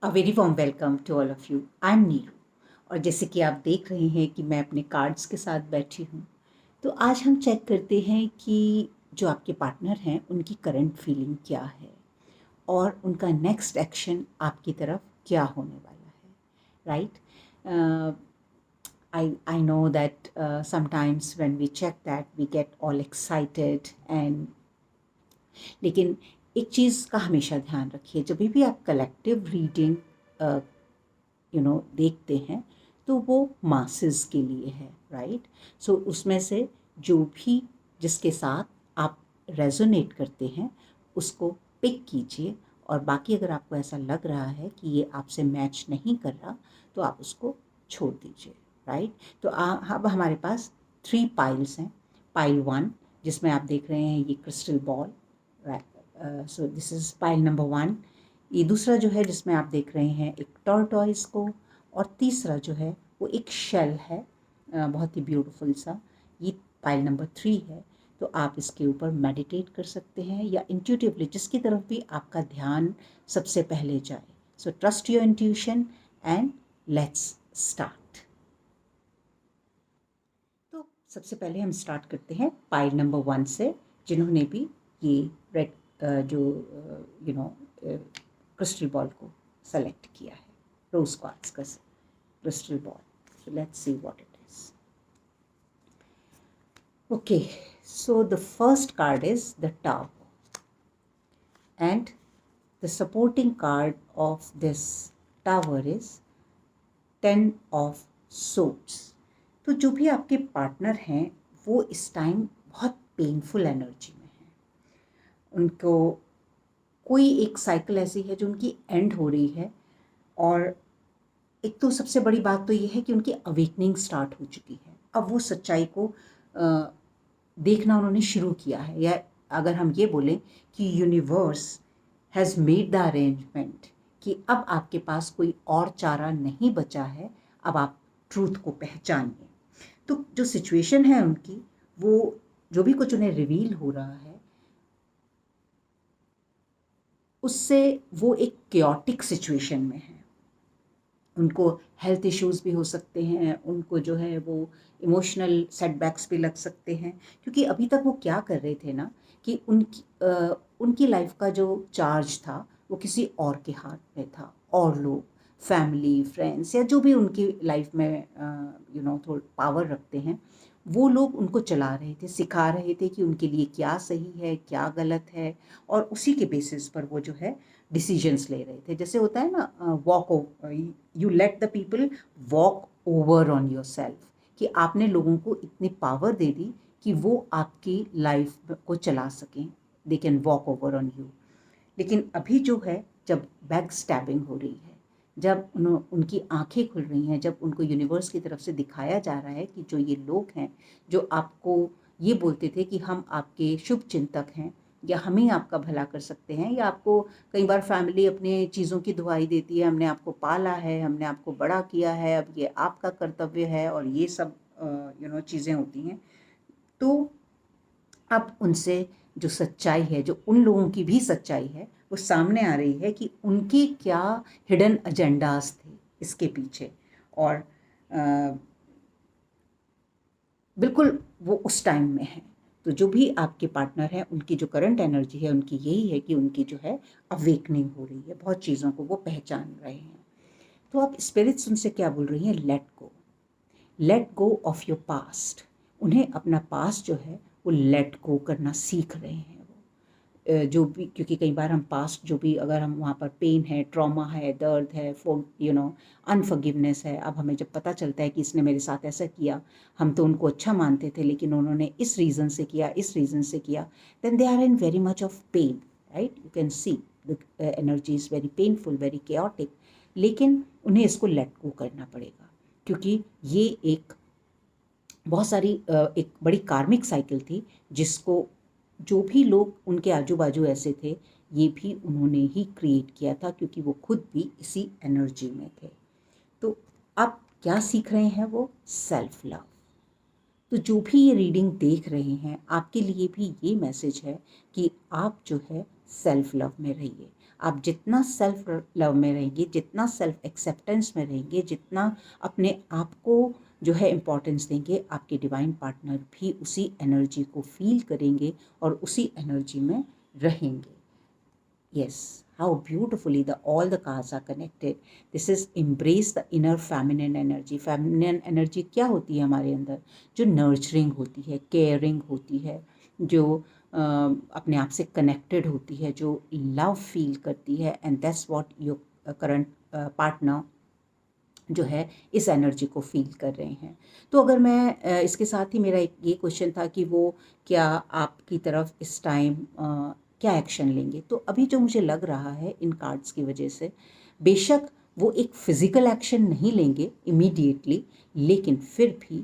A very warm welcome to all of you. I am Neeru और जैसे कि आप देख रहे हैं कि मैं अपने कार्ड्स के साथ बैठी हूँ, तो आज हम चेक करते हैं कि जो आपके पार्टनर हैं उनकी करंट फीलिंग क्या है और उनका नेक्स्ट एक्शन आपकी तरफ क्या होने वाला है, right? I know that sometimes when we check that we get all excited and लेकिन एक चीज़ का हमेशा ध्यान रखिए, जब भी आप कलेक्टिव रीडिंग देखते हैं तो वो मासेस के लिए है, राइट? सो उसमें से जो भी जिसके साथ आप रेजोनेट करते हैं उसको पिक कीजिए, और बाकी अगर आपको ऐसा लग रहा है कि ये आपसे मैच नहीं कर रहा तो आप उसको छोड़ दीजिए, राइट? तो अब हमारे पास 3 पाइल्स हैं। पाइल 1 जिसमें आप देख रहे हैं ये crystal ball, right? So this is pile number 1। ये दूसरा जो है जिसमें आप देख रहे हैं एक टॉर्टॉइस को, और तीसरा जो है वो एक शेल है, बहुत ही ब्यूटीफुल सा। ये पाइल नंबर 3 है। तो आप इसके ऊपर मेडिटेट कर सकते हैं या इंट्यूटिवली जिसकी तरफ भी आपका ध्यान सबसे पहले जाए। So trust your intuition and let's start. तो सबसे पहले हम स्टार्ट करते हैं पाइल नंबर 1 से, जिन्होंने भी ये रेड जो क्रिस्टल बॉल को सेलेक्ट किया है, रोज क्वार्ट्ज का crystal ball. So let's see what it is. Okay, so the first card is the Tower, and the supporting card of this Tower is 10 of Swords. तो जो भी आपके partner हैं वो इस टाइम बहुत पेनफुल एनर्जी में है। उनको कोई एक साइकिल ऐसी है जो उनकी एंड हो रही है, और एक तो सबसे बड़ी बात तो ये है कि उनकी अवेकनिंग स्टार्ट हो चुकी है। अब वो सच्चाई को देखना उन्होंने शुरू किया है, या अगर हम ये बोलें कि universe has made the arrangement कि अब आपके पास कोई और चारा नहीं बचा है, अब आप ट्रूथ को पहचानिए। तो जो सिचुएशन है उनकी, वो जो भी कुछ उन्हें रिवील हो रहा है उससे वो एक क्योटिक सिचुएशन में है। उनको हेल्थ इश्यूज़ भी हो सकते हैं, उनको जो है वो इमोशनल सेटबैक्स भी लग सकते हैं, क्योंकि अभी तक वो क्या कर रहे थे ना कि उनकी लाइफ का जो चार्ज था वो किसी और के हाथ में था, और लोग फैमिली फ्रेंड्स या जो भी उनकी लाइफ में थोड़ा पावर रखते हैं वो लोग उनको चला रहे थे, सिखा रहे थे कि उनके लिए क्या सही है क्या गलत है, और उसी के बेसिस पर वो जो है डिसीजंस ले रहे थे। जैसे होता है ना, you let the people walk over on your self, कि आपने लोगों को इतनी पावर दे दी कि वो आपकी लाइफ को चला सकें, they can walk over on you. लेकिन अभी जो है, जब बैक स्टैबिंग हो रही है, जब उनकी आंखें खुल रही हैं, जब उनको यूनिवर्स की तरफ से दिखाया जा रहा है कि जो ये लोग हैं जो आपको ये बोलते थे कि हम आपके शुभ चिंतक हैं या हम ही आपका भला कर सकते हैं, या आपको कई बार फैमिली अपने चीज़ों की दुहाई देती है, हमने आपको पाला है, हमने आपको बड़ा किया है, अब ये आपका कर्तव्य है, और ये सब चीज़ें होती हैं। तो अब उनसे जो सच्चाई है, जो उन लोगों की भी सच्चाई है, वो सामने आ रही है कि उनके क्या हिडन एजेंडाज थे इसके पीछे, और बिल्कुल वो उस टाइम में है। तो जो भी आपके पार्टनर हैं उनकी जो करंट एनर्जी है उनकी यही है कि उनकी जो है अवेकनिंग हो रही है, बहुत चीज़ों को वो पहचान रहे हैं। तो आप स्पिरिट्स उनसे क्या बोल रही हैं? Let go of your past. उन्हें अपना पास्ट जो है वो लेट गो करना सीख रहे हैं वो, जो भी, क्योंकि कई बार हम पास्ट जो भी, अगर हम वहाँ पर पेन है, ट्रॉमा है, दर्द है, अनफॉरगिवनेस है, अब हमें जब पता चलता है कि इसने मेरे साथ ऐसा किया, हम तो उनको अच्छा मानते थे लेकिन उन्होंने इस रीज़न से किया, इस रीज़न से किया, then they are in very much of pain, right? You can see the energy is very painful, very chaotic, लेकिन उन्हें इसको लेट गो करना पड़ेगा, क्योंकि ये एक बहुत सारी एक बड़ी कार्मिक साइकिल थी, जिसको जो भी लोग उनके आजू बाजू ऐसे थे ये भी उन्होंने ही क्रिएट किया था, क्योंकि वो खुद भी इसी एनर्जी में थे। तो अब क्या सीख रहे हैं वो? Self love. तो जो भी ये रीडिंग देख रहे हैं आपके लिए भी ये मैसेज है कि आप जो है सेल्फ लव में रहिए। आप जितना सेल्फ लव में रहेंगे, जितना सेल्फ एक्सेप्टेंस में रहेंगे, जितना अपने आप को जो है इम्पोर्टेंस देंगे, आपके डिवाइन पार्टनर भी उसी एनर्जी को फील करेंगे और उसी एनर्जी में रहेंगे. Yes, how beautifully all the cards are connected. This is embrace the inner feminine energy. Feminine energy क्या होती है हमारे अंदर? जो nurturing होती है, caring होती है, जो अपने आप से connected होती है, जो love feel करती है, and that's what your current partner जो है इस एनर्जी को फील कर रहे हैं. तो अगर मैं इसके साथ ही मेरा एक ये क्वेश्चन था कि वो क्या आपकी तरफ इस टाइम क्या एक्शन लेंगे. तो अभी जो मुझे लग रहा है इन कार्ड्स की वजह से, बेशक वो एक फिजिकल एक्शन नहीं लेंगे इमीडिएटली, लेकिन फिर भी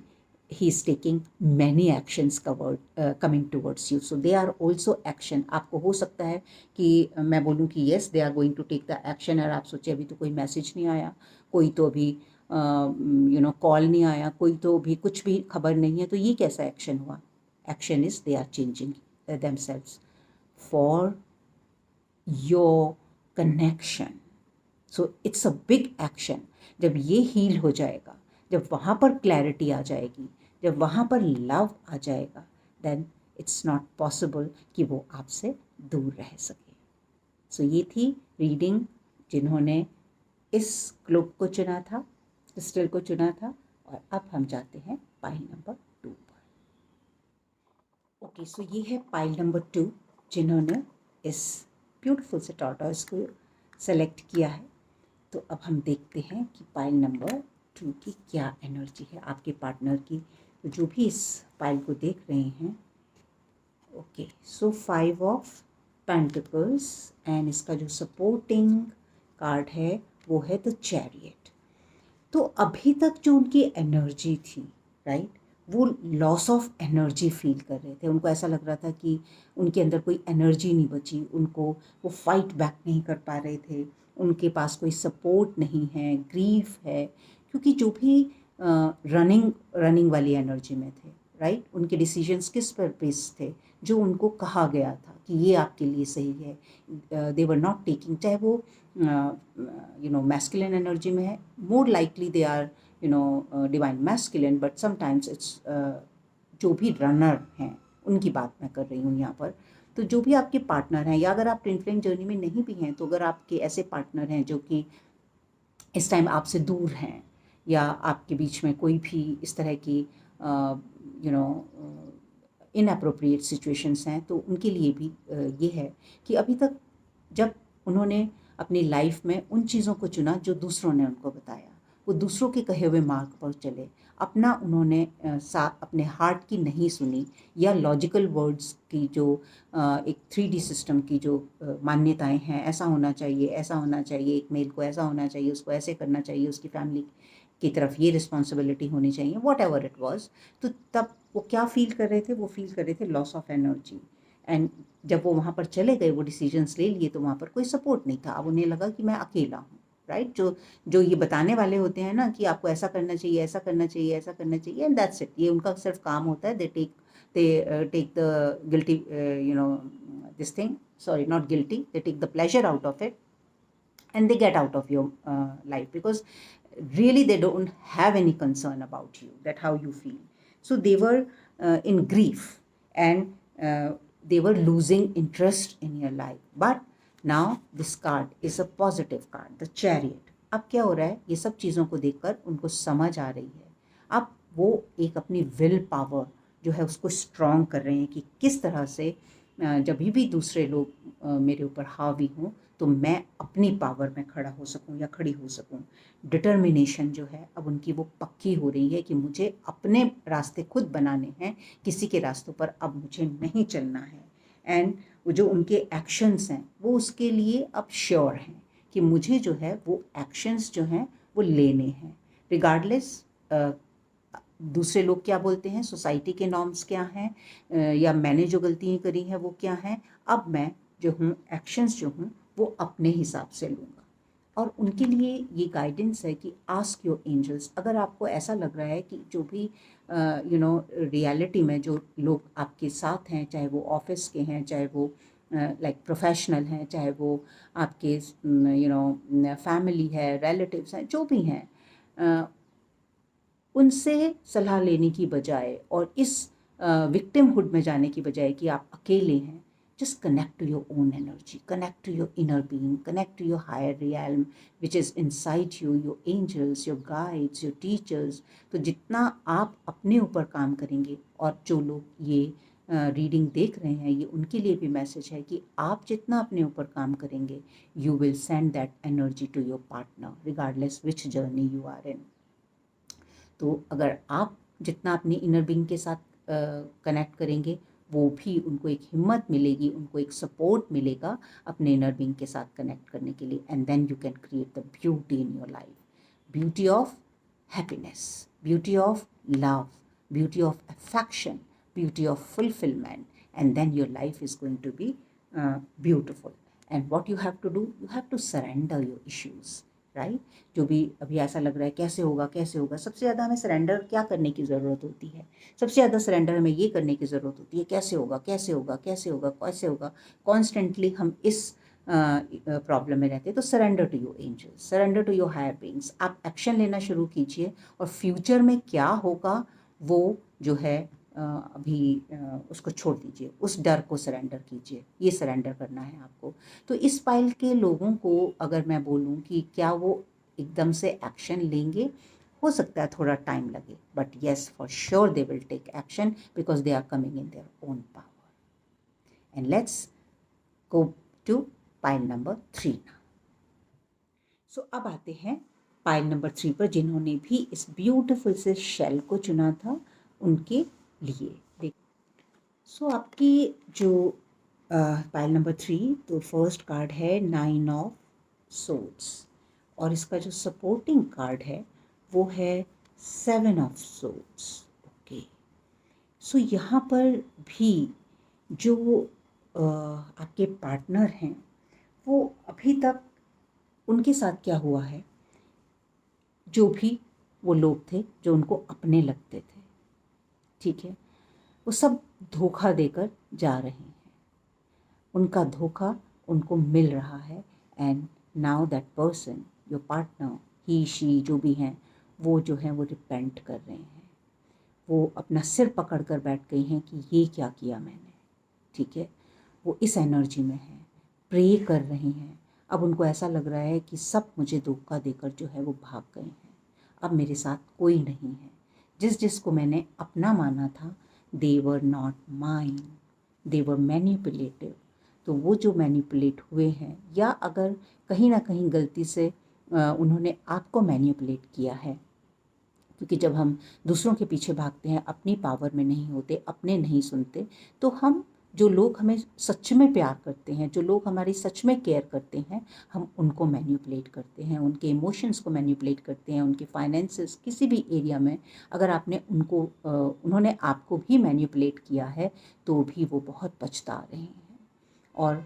he is taking many actions coming towards you. So they are also action. आपको हो सकता है कि मैं बोलूँ कि yes they are going to take the action, और आप सोचे अभी तो कोई मैसेज नहीं आया, कोई तो अभी कॉल नहीं आया, कोई तो भी कुछ भी खबर नहीं है, तो ये कैसा एक्शन हुआ. Action is they are changing themselves for your connection. So it's a big action. जब ये हील हो जाएगा, जब वहाँ पर क्लैरिटी आ जाएगी, जब वहाँ पर लव आ जाएगा, देन इट्स नॉट पॉसिबल कि वो आपसे दूर रह सके. सो ये थी रीडिंग जिन्होंने इस ग्लोब को चुना था, क्रिस्टल को चुना था. और अब हम जाते हैं पाइल नंबर 2 पर. ओके, सो ये है पाइल नंबर 2 जिन्होंने इस ब्यूटीफुल से टॉर्टॉइस को सेलेक्ट किया है. तो अब हम देखते हैं कि पाइल नंबर 2 की क्या एनर्जी है आपके पार्टनर की. तो जो भी इस पाइल को देख रहे हैं, okay, so 5 of pentacles, and इसका जो सपोर्टिंग कार्ड है वो है द चैरियट. तो अभी तक जो उनकी एनर्जी थी, राइट, वो लॉस ऑफ एनर्जी फील कर रहे थे. उनको ऐसा लग रहा था कि उनके अंदर कोई एनर्जी नहीं बची, उनको वो फाइट बैक नहीं कर पा रहे थे, उनके पास कोई सपोर्ट नहीं है, ग्रीफ है, क्योंकि जो भी रनिंग वाली एनर्जी में थे, राइट, उनके डिसीजंस किस पर बेस्ड थे, जो उनको कहा गया था कि ये आपके लिए सही है, दे वर नॉट टेकिंग. चाहे वो मैस्कुलिन एनर्जी में है, more likely they are divine masculine, but sometimes it's जो भी रनर हैं उनकी बात मैं कर रही हूँ यहाँ पर. तो जो भी आपके पार्टनर हैं, या अगर आप ट्विन फ्लेम जर्नी में नहीं भी हैं, तो अगर आपके ऐसे पार्टनर हैं जो कि इस टाइम आपसे दूर हैं, या आपके बीच में कोई भी इस तरह की इनअप्रोप्रिएट सिचुएशंस हैं, तो उनके लिए भी ये है कि अभी तक जब उन्होंने अपनी लाइफ में उन चीज़ों को चुना जो दूसरों ने उनको बताया, वो दूसरों के कहे हुए मार्ग पर चले, अपना उन्होंने अपने हार्ट की नहीं सुनी, या लॉजिकल वर्ड्स की जो एक 3D सिस्टम की जो मान्यताएं हैं, ऐसा होना चाहिए, ऐसा होना चाहिए, एक मेल को ऐसा होना चाहिए, उसको ऐसे करना चाहिए, उसकी फैमिली की तरफ ये रिस्पॉन्सिबिलिटी होनी चाहिए, वॉट एवर इट वॉज. तो तब वो क्या फील कर रहे थे, वो फील कर रहे थे लॉस ऑफ एनर्जी. एंड जब वो वहाँ पर चले गए, वो डिसीजंस ले लिए, तो वहाँ पर कोई सपोर्ट नहीं था. अब उन्हें लगा कि मैं अकेला हूँ, राइट. जो ये बताने वाले होते हैं ना कि आपको ऐसा करना चाहिए, ऐसा करना चाहिए, ऐसा करना चाहिए, एंड दैट्स इट. ये उनका सिर्फ काम होता है. They take the guilty this thing, sorry not guilty, they take the pleasure out of it, and they get out of your life, because really they don't have any concern about you, that how you feel. So they were in grief, and they were losing interest in your life. But now this card is a positive card, the chariot. अब क्या हो रहा है, ये सब चीज़ों को देखकर उनको समझ आ रही है. अब वो एक अपनी विल पावर जो है उसको स्ट्रॉन्ग कर रहे हैं कि किस तरह से जब भी दूसरे लोग मेरे ऊपर हावी हों, तो मैं अपनी पावर में खड़ा हो सकूं या खड़ी हो सकूं. डिटर्मिनेशन जो है अब उनकी वो पक्की हो रही है कि मुझे अपने रास्ते खुद बनाने हैं, किसी के रास्तों पर अब मुझे नहीं चलना है. एंड वो जो उनके एक्शंस हैं, वो उसके लिए अब श्योर हैं कि मुझे जो है वो एक्शंस जो हैं वो लेने हैं, रिगार्डलेस दूसरे लोग क्या बोलते हैं, सोसाइटी के नॉर्म्स क्या हैं, या मैंने जो गलतियाँ करी हैं वो क्या हैं. अब मैं जो हूँ, एक्शंस जो हूँ, वो अपने हिसाब से लूँगा. और उनके लिए ये गाइडेंस है कि आस्क योर एंजल्स. अगर आपको ऐसा लग रहा है कि जो भी रियलिटी में जो लोग आपके साथ हैं, चाहे वो ऑफिस के हैं, चाहे वो लाइक प्रोफेशनल हैं, चाहे वो आपके फैमिली है, रिलेटिव्स हैं, जो भी हैं, उनसे सलाह लेने की बजाय और इस विक्टिमहुड में जाने की बजाय कि आप अकेले हैं, just connect to your own energy, connect to your inner being, connect to your higher realm which is inside you, your angels, your guides, your teachers. तो जितना आप अपने ऊपर काम करेंगे, और जो लोग ये रीडिंग देख रहे हैं, ये उनके लिए भी मैसेज है कि आप जितना अपने ऊपर काम करेंगे, you will send that energy to your partner regardless which journey you are in. तो अगर आप जितना अपनी इनर बीइंग के साथ कनेक्ट करेंगे, वो भी उनको एक हिम्मत मिलेगी, उनको एक सपोर्ट मिलेगा अपने इनर बीइंग के साथ कनेक्ट करने के लिए. And then you can create the beauty in your life, beauty of happiness, beauty of love, beauty of affection, beauty of fulfillment, and then your life is going to be beautiful. And what you have to do, you have to surrender your issues, right? जो भी अभी ऐसा लग रहा है कैसे होगा कैसे होगा, सबसे ज़्यादा हमें सरेंडर क्या करने की ज़रूरत होती है? सबसे ज़्यादा सरेंडर हमें ये करने की ज़रूरत होती है, कैसे होगा कैसे होगा कैसे होगा कैसे होगा. कॉन्स्टेंटली हम इस प्रॉब्लम में रहते हैं. तो surrender to your angels, surrender to your higher beings. आप एक्शन लेना शुरू कीजिए, और फ्यूचर में क्या होगा वो जो है अभी उसको छोड़ दीजिए, उस डर को सरेंडर कीजिए. ये सरेंडर करना है आपको. तो इस पाइल के लोगों को अगर मैं बोलूँ कि क्या वो एकदम से एक्शन लेंगे, हो सकता है थोड़ा टाइम लगे, but yes for sure they will take action because they are coming in their own power. And let's go to pile number 3 now. So अब आते हैं पाइल नंबर 3 पर, जिन्होंने भी इस ब्यूटिफुल से शेल को चुना था उनके लिए. देख, सो आपकी जो पाइल नंबर 3, तो फर्स्ट कार्ड है 9 ऑफ सोर्ड्स, और इसका जो सपोर्टिंग कार्ड है वो है 7 ऑफ सोर्ड्स. ओके, सो यहाँ पर भी जो आपके पार्टनर हैं, वो अभी तक उनके साथ क्या हुआ है, जो भी वो लोग थे जो उनको अपने लगते थे, ठीक है, वो सब धोखा देकर जा रहे हैं. उनका धोखा उनको मिल रहा है. And now that person, your partner, he she जो भी हैं, वो जो है वो रिपेंट कर रहे हैं. वो अपना सिर पकड़ कर बैठ गई हैं कि ये क्या किया मैंने, ठीक है. वो इस एनर्जी में है, प्रे कर रही हैं. अब उनको ऐसा लग रहा है कि सब मुझे धोखा देकर जो है वो भाग गए हैं, अब मेरे साथ कोई नहीं है. जिसको मैंने अपना माना था, they were not mine, they were manipulative. तो वो जो मैनिपुलेट हुए हैं, या अगर कहीं ना कहीं गलती से उन्होंने आपको मैनिपुलेट किया है, क्योंकि जब हम दूसरों के पीछे भागते हैं, अपनी पावर में नहीं होते, अपने नहीं सुनते, तो हम, जो लोग हमें सच में प्यार करते हैं, जो लोग हमारी सच में केयर करते हैं, हम उनको मैनिपुलेट करते हैं, उनके इमोशंस को मैनिपुलेट करते हैं, उनके फाइनेंसेस, किसी भी एरिया में अगर आपने उनको उन्होंने आपको भी मैनिपुलेट किया है, तो भी वो बहुत पछता रहे हैं. और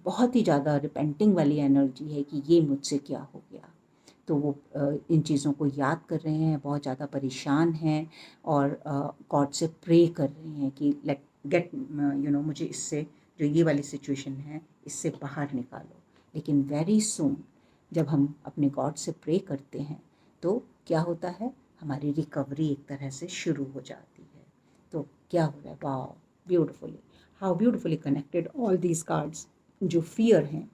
बहुत ही ज़्यादा रिपेंटिंग वाली एनर्जी है कि ये मुझसे क्या हो गया. तो वो इन चीज़ों को याद कर रहे हैं, बहुत ज़्यादा परेशान हैं, और गॉड से प्रे कर रहे हैं कि लेट गेट मुझे इससे, जो ये वाली सिचुएशन है, इससे बाहर निकालो. लेकिन वेरी सून जब हम अपने गॉड से प्रे करते हैं, तो क्या होता है, हमारी रिकवरी एक तरह से शुरू हो जाती है. तो क्या हो रहा है, wow, beautifully, how beautifully connected all these cards. जो फियर हैं,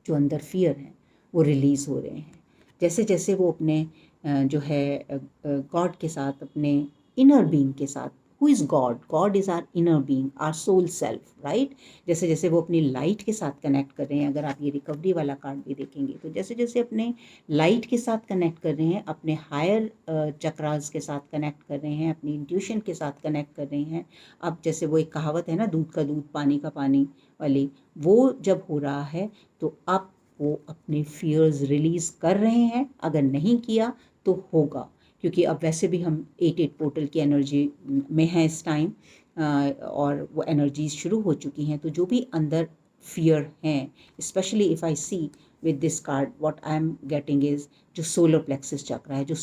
जो अंदर फियर हैं, वो रिलीज़ हो रहे हैं. जैसे जैसे वो अपने जो है गॉड के साथ, अपने इनर बीइंग के साथ, who is God, God is our inner being, our soul self, right. जैसे जैसे वो अपनी लाइट के साथ कनेक्ट कर रहे हैं, अगर आप ये रिकवरी वाला कार्ड भी देखेंगे, तो जैसे जैसे अपने लाइट के साथ कनेक्ट कर रहे हैं, अपने हायर चक्रास के साथ कनेक्ट कर रहे हैं, अपनी इंट्यूशन के साथ कनेक्ट कर रहे हैं. अब जैसे वो एक कहावत है ना, दूध का दूध पानी का पानी वाली, वो जब हो रहा है, तो अब वो अपने फियर्स रिलीज़ कर रहे हैं. अगर नहीं किया तो होगा, क्योंकि अब वैसे भी हम 8 पोर्टल की एनर्जी में हैं इस टाइम, और वो एनर्जीज शुरू हो चुकी हैं. तो जो भी अंदर फियर हैं. Specially if I see with this card what I am getting is जो सोलर प्लेक्सिस चक्र है, जो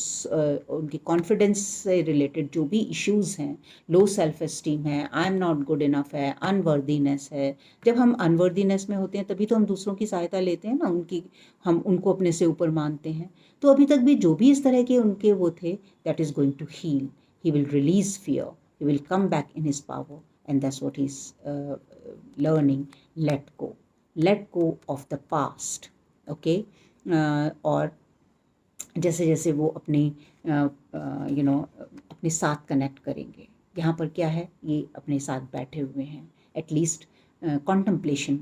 उनके कॉन्फिडेंस से रिलेटेड जो भी इश्यूज हैं, लो सेल्फ एस्टीम है, I am not good enough है, अनवर्दीनेस है. जब हम अनवर्दीनेस में होते हैं तभी तो हम दूसरों की सहायता लेते हैं ना, हम उनको अपने से ऊपर मानते हैं. तो अभी तक भी जो भी इस तरह के उनके वो थे, that is going to heal. He will release fear, he will come back in his power, and that's what he's learning. Let go of the past. Okay. और जैसे जैसे वो अपने अपने साथ कनेक्ट करेंगे. यहाँ पर क्या है, ये अपने साथ बैठे हुए हैं, एटलीस्ट कॉन्टम्पलेशन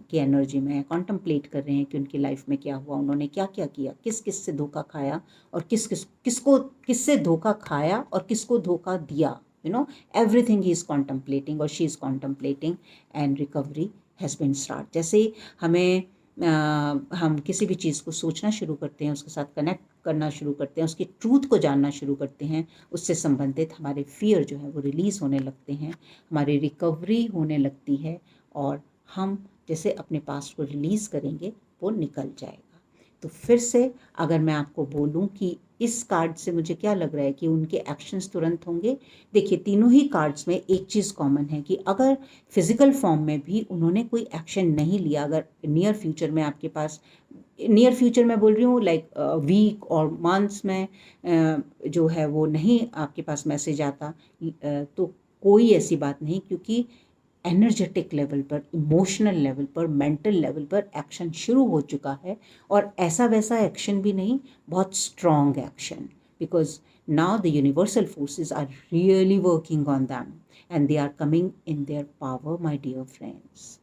की एनर्जी में है, कॉन्टम्पलेट कर रहे हैं कि उनकी लाइफ में क्या हुआ, उन्होंने क्या क्या किया, किस किस से धोखा खाया और किससे धोखा खाया और किसको धोखा दिया. Everything he is contemplating or she is contemplating, and recovery has been start. जैसे हम किसी भी चीज़ को सोचना शुरू करते हैं, उसके साथ कनेक्ट करना शुरू करते हैं, उसकी ट्रूथ को जानना शुरू करते हैं, उससे संबंधित हमारे फियर जो है वो रिलीज़ होने लगते हैं, हमारी रिकवरी होने लगती है, और हम जैसे अपने पास्ट को रिलीज़ करेंगे वो निकल जाएगा. तो फिर से अगर मैं आपको बोलूं कि इस कार्ड से मुझे क्या लग रहा है कि उनके एक्शंस तुरंत होंगे. देखिए, तीनों ही कार्ड्स में एक चीज़ कॉमन है कि अगर फिजिकल फॉर्म में भी उन्होंने कोई एक्शन नहीं लिया, अगर नियर फ्यूचर में आपके पास, नियर फ्यूचर में बोल रही हूँ लाइक वीक और मंथ्स में जो है वो नहीं आपके पास मैसेज आता, तो कोई ऐसी बात नहीं, क्योंकि एनर्जेटिक लेवल पर, इमोशनल लेवल पर, मेंटल लेवल पर एक्शन शुरू हो चुका है. और ऐसा वैसा एक्शन भी नहीं, बहुत strong action, because now the universal forces are really working on them and they are coming in their power, my dear friends.